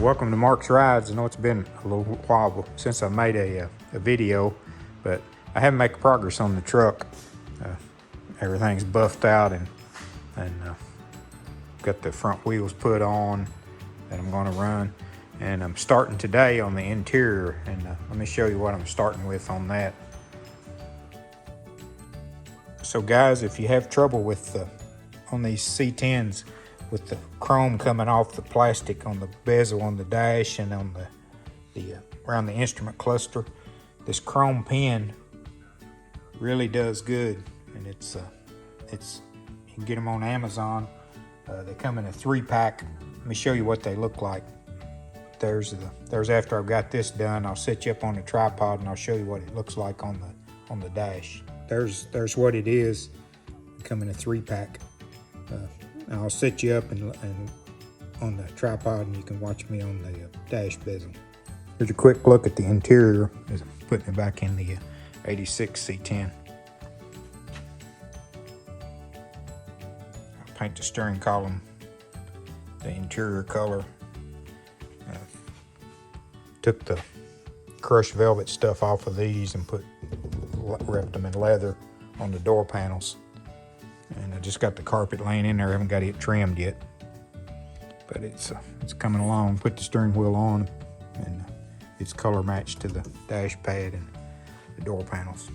welcome to Mark's Rides. I know it's been a little while since I made a video, but I haven't made progress on the truck. Everything's buffed out and got the front wheels put on that I'm going to run. And I'm starting today on the interior, and let me show you what I'm starting with on that. So guys, if you have trouble with on these C10s with the chrome coming off the plastic on the bezel on the dash and on the around the instrument cluster, this chrome pin really does good, and it's you can get them on Amazon. They come in a 3-pack. Let me show you what they look like. There's after I've got this done, I'll set you up on the tripod and I'll show you what it looks like on the dash. There's what it is. They come in a 3-pack. I'll set you up and on the tripod, and you can watch me on the dash bezel. Here's a quick look at the interior as I'm putting it back in the 86 C10. I'll paint the steering column the interior color. Took the crushed velvet stuff off of these and wrapped them in leather on the door panels. And I just got the carpet laying in there. I haven't got it trimmed yet, but it's coming along. Put the steering wheel on, and it's color matched to the dash pad and the door panels.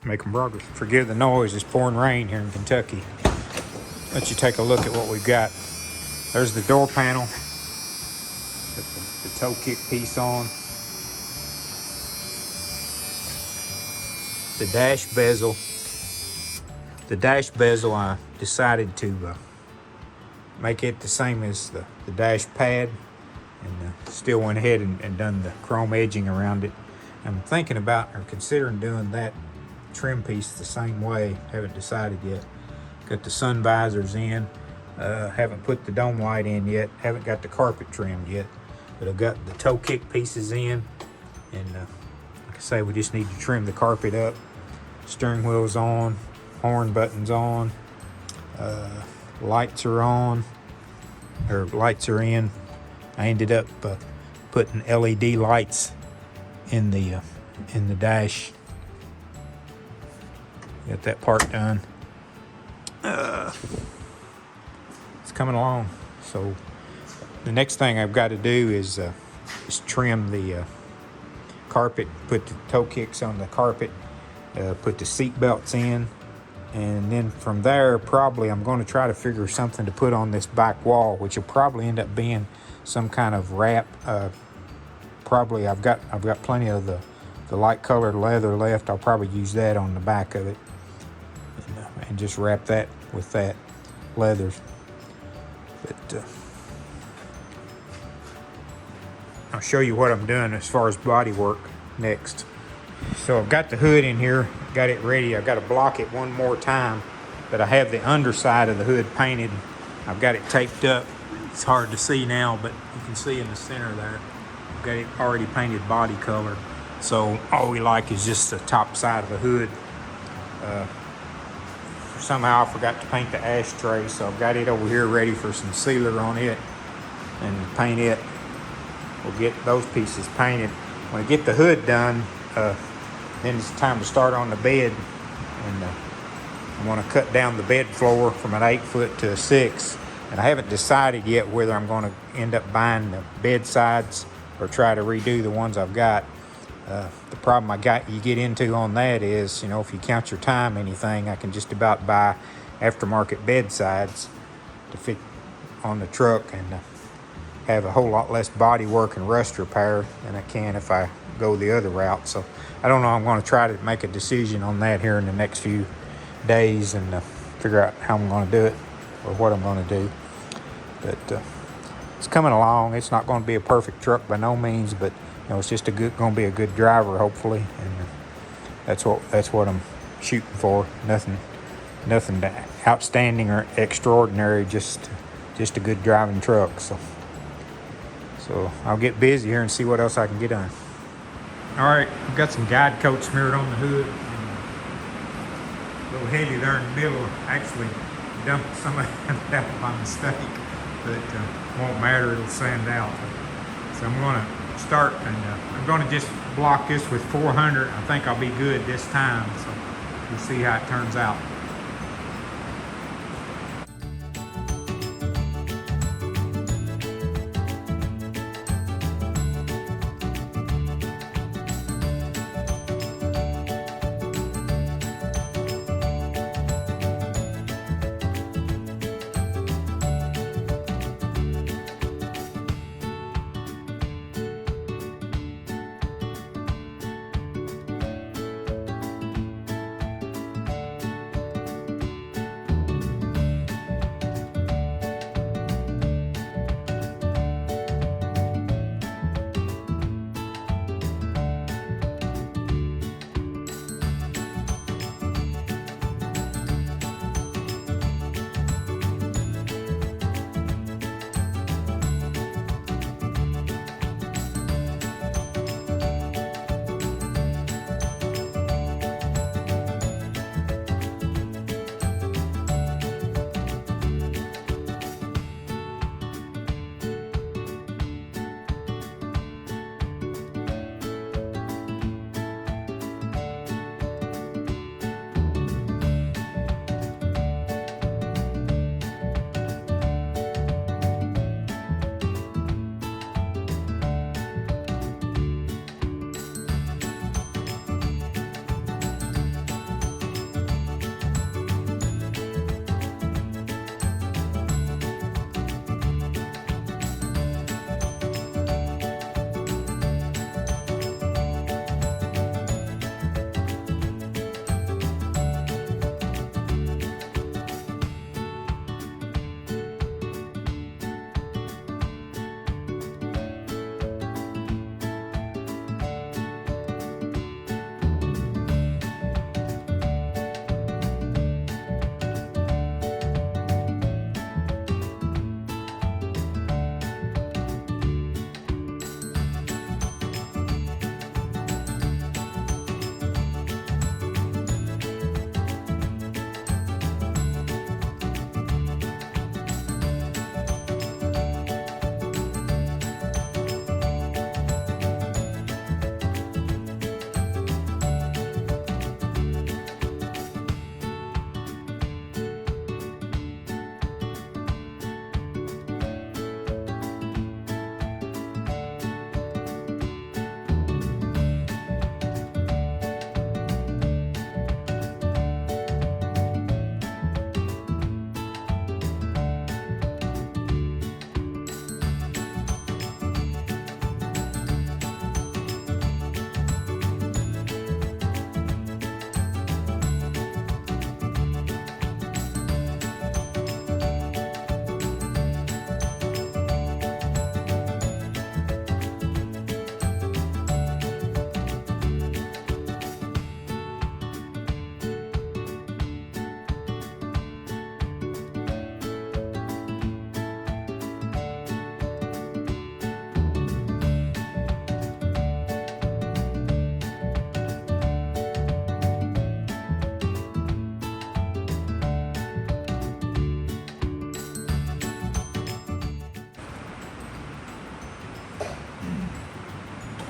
Making progress. Forgive the noise. It's pouring rain here in Kentucky. Let you take a look at what we've got. There's the door panel. Put the toe kick piece on. The dash bezel. The dash bezel, I decided to make it the same as the dash pad, and still went ahead and done the chrome edging around it. I'm thinking about or considering doing that trim piece the same way. Haven't decided yet. Got the sun visors in. Haven't put the dome light in yet. Haven't got the carpet trimmed yet. But I've got the toe kick pieces in, and like I say, we just need to trim the carpet up. Steering wheel's on, horn button's on, lights are on, or lights are in. I ended up putting LED lights in the dash. Got that part done. It's coming along. So the next thing I've got to do is trim the carpet, put the toe kicks on the carpet. Put the seat belts in, and then from there probably I'm going to try to figure something to put on this back wall, which will probably end up being some kind of wrap. Probably I've got plenty of the light colored leather left. I'll probably use that on the back of it, and just wrap that with that leather. But I'll show you what I'm doing as far as body work next. So I've got the hood in here, got it ready. I've got to block it one more time, but I have the underside of the hood painted. I've got it taped up. It's hard to see now, but you can see in the center there, I've got it already painted body color. So all we like is just the top side of the hood. Somehow I forgot to paint the ashtray, so I've got it over here ready for some sealer on it and paint it. We'll get those pieces painted. When I get the hood done, then it's time to start on the bed, and I want to cut down the bed floor from an 8-foot to a 6. And I haven't decided yet whether I'm going to end up buying the bed sides or try to redo the ones I've got. The problem you get into on that is, if you count your time anything, I can just about buy aftermarket bed sides to fit on the truck and have a whole lot less body work and rust repair than I can if I go the other route. So I don't know. I'm going to try to make a decision on that here in the next few days and figure out how I'm going to do it or what I'm going to do. But it's coming along. It's not going to be a perfect truck by no means, but it's just going to be a good driver, hopefully, and that's what I'm shooting for. Nothing outstanding or extraordinary. Just a good driving truck. So I'll get busy here and see what else I can get done. All right, I've got some guide coat smeared on the hood. A little heavy there in the middle. I actually dumped some of that out by mistake. but won't matter, it'll sand out. So I'm going to start, and I'm going to just block this with 400. I think I'll be good this time, so we'll see how it turns out.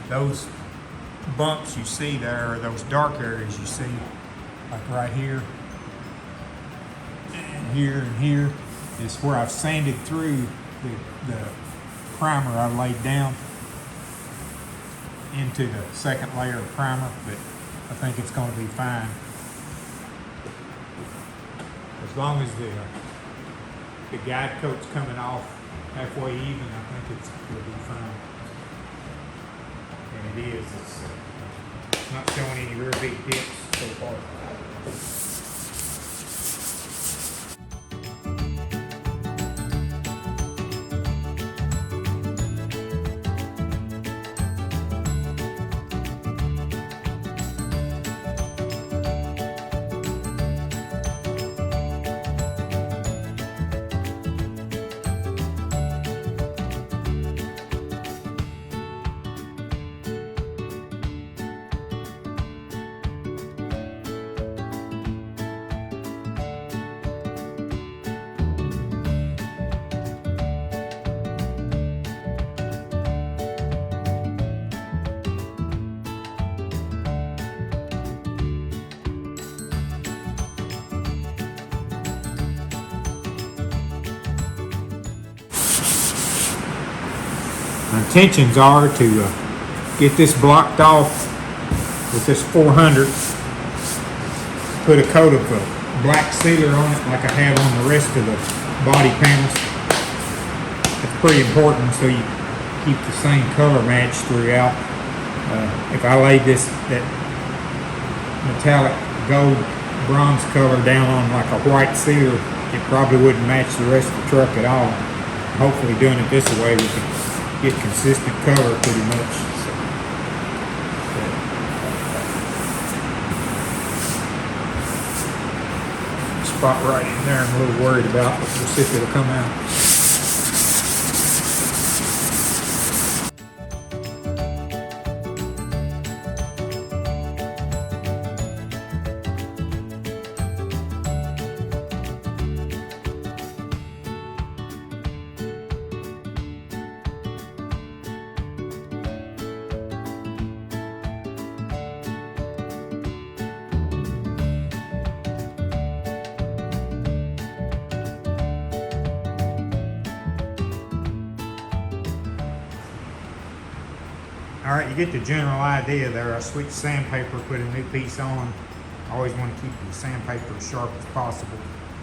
Those bumps you see there, or those dark areas you see, like right here, and here, is where I've sanded through the primer I laid down into the second layer of primer, but I think it's going to be fine. As long as the guide coat's coming off halfway even, I think it'll be fine. And it is. It's not showing any real big dips so far. My intentions are to get this blocked off with this 400, put a coat of black sealer on it like I have on the rest of the body panels. It's pretty important so you keep the same color match throughout. If I laid that metallic gold bronze color down on like a white sealer, it probably wouldn't match the rest of the truck at all. Hopefully doing it this way we can get consistent color pretty much. So, spot right in there I'm a little worried about, but we'll see if it'll come out. All right, you get the general idea there. I switched sandpaper, put a new piece on. I always want to keep the sandpaper as sharp as possible.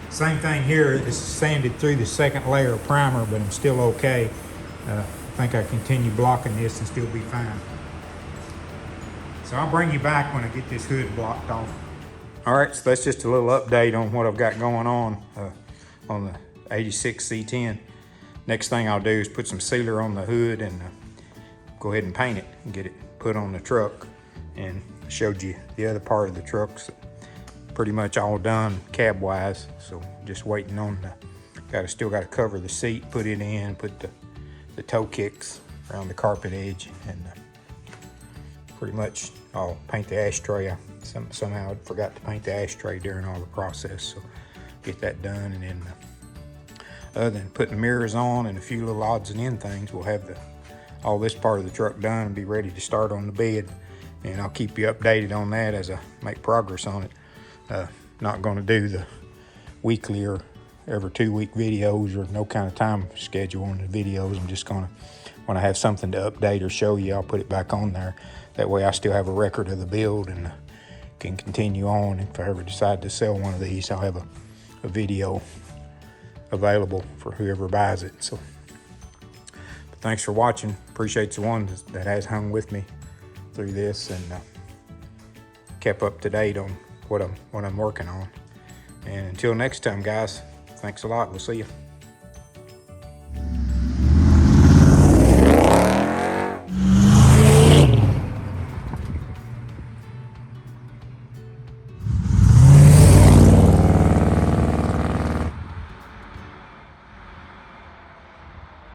Same thing here. This is sanded through the second layer of primer, but I'm still okay. I think I continue blocking this and still be fine. So I'll bring you back when I get this hood blocked off. All right, so that's just a little update on what I've got going on the 86 C10. Next thing I'll do is put some sealer on the hood and go ahead and paint it and get it put on the truck. And I showed you the other part of the truck's pretty much all done cab wise, so just waiting on still got to cover the seat, put it in, put the toe kicks around the carpet edge, and pretty much I'll paint the ashtray. Somehow I forgot to paint the ashtray during all the process, so get that done. And then other than putting mirrors on and a few little odds and end things, we'll have all this part of the truck done and be ready to start on the bed. And I'll keep you updated on that as I make progress on it. Not going to do the weekly or every 2 week videos or no kind of time schedule on the videos. I'm just going to, when I have something to update or show you, I'll put it back on there. That way I still have a record of the build and can continue on. If I ever decide to sell one of these, I'll have a video available for whoever buys it. So thanks for watching. Appreciate the one that has hung with me through this and kept up to date on what I'm working on. And until next time, guys, thanks a lot. We'll see you.